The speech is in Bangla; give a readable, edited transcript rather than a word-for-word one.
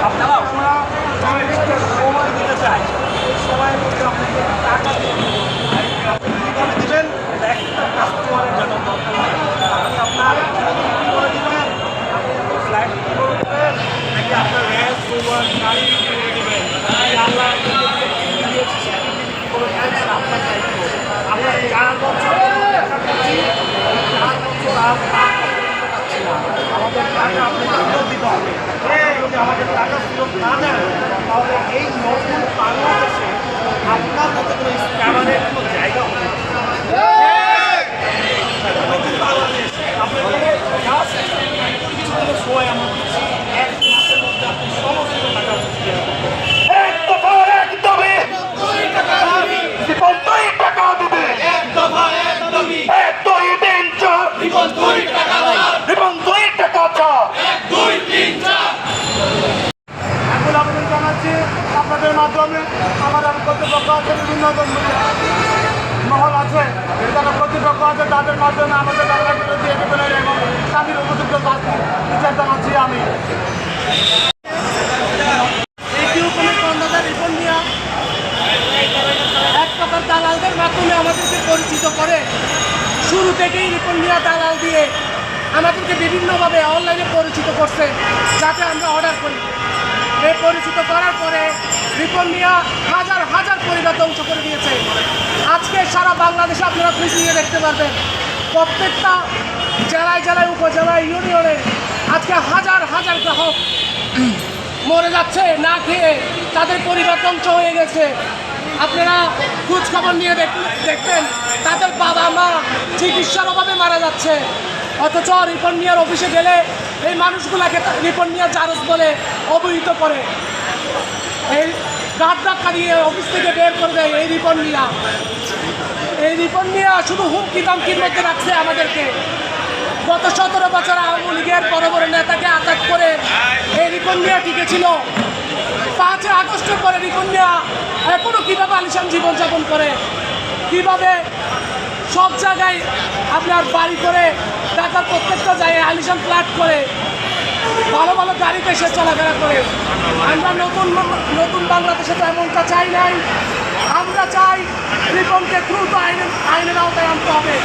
আপনারা সময় দিতে চাই এই সময়ের মধ্যে আপনাকে টাকা কিভাবে দেবেন এটা একটা কাস্টমারের জন্য দরকার নাই। আপনি আপনার করে দেবেন, আপনি ফ্লাইট করে দেবেন, নাকি আপনার রেস ওভার গাড়ি কিনে দেবেন, আল্লাহ দিয়েছে সেটা বিক্রি করে দেন, সেটা আপনার দায়িত্ব। আপনার 4 বছর 4 বছর আমাদের টাকা আপনাকে ফেরত দিতে হবে। যদি আমাদের টাকা ফেরত না দেন তাহলে এই নতুন বাংলাদেশে আপনার মতো কোনো স্ক্যামারের কোনো জায়গা হবে না। নতুন বাংলাদেশ আপনাদের কিছু কোনো সময় আমার 1 মাসের মধ্যে আপনি সমস্ত টাকা দিয়ে আবেদন জানাচ্ছি আপনাদের মাধ্যমে। আমাদের কর্তৃপক্ষ আছে, বিভিন্ন মহল আছে, যারা কর্তৃপক্ষ আছে তাদের মাধ্যমে আমাদের টাকাগুলো দিয়ে দেবেন এবং স্বামীর উপযুক্ত শাস্তি বিচার জানাচ্ছি আমি। এক প্রকার দালালদের মাধ্যমে আমাদেরকে পরিচিত করে, শুরু থেকেই রিপন মিয়া দালাল দিয়ে আমাদেরকে বিভিন্নভাবে অনলাইনে পরিচিত করছে যাতে আমরা অর্ডার করি। এই পরিচিত করার পরে রিপন মিয়া হাজার হাজার পরিবার ধ্বংস করে দিয়েছে। আজকে সারা বাংলাদেশে আপনারা খোঁজ নিয়ে দেখতে পারবেন, প্রত্যেকটা জেলায় জেলায় উপজেলায় ইউনিয়নে আজকে হাজার হাজার গ্রাহক মরে যাচ্ছে না খেয়ে, তাদের পরিবার ধ্বংস হয়ে গেছে। আপনারা খোঁজ খবর নিয়ে দেখবেন তাদের বাবা মা চিকিৎসার অভাবে মারা যাচ্ছে। অথচ রিপন মিয়ার অফিসে গেলে এই মানুষগুলাকে রিপন মিয়া জারজ বলে অবহিত করে, এই গাছ ধাক্কা দিয়ে অফিস থেকে বের করে দেয় এই রিপন মিয়া। এই রিপন মিয়া শুধু হুমকি ধমকির মধ্যে রাখছে আমাদেরকে। গত 17 বছর আওয়ামী লীগের বড় বড় নেতাকে আটক করে এই রিপন মিয়া টিকেছিল। 5 আগস্টের পরে রিপন মিয়া এখনও কীভাবে আলিশান জীবনযাপন করে, কীভাবে সব জায়গায় আপনার বাড়ি করে ঢাকার প্রত্যেকটা জায়গায় আলিশান ফ্ল্যাট করে ভালো ভালো গাড়িতে সে চলাফেরা করে। আমরা নতুন বাংলাদেশে তো এমনটা চাই নাই। আমরা চাই রিপনকে দ্রুত আইনের আওতায় আনতে হবে।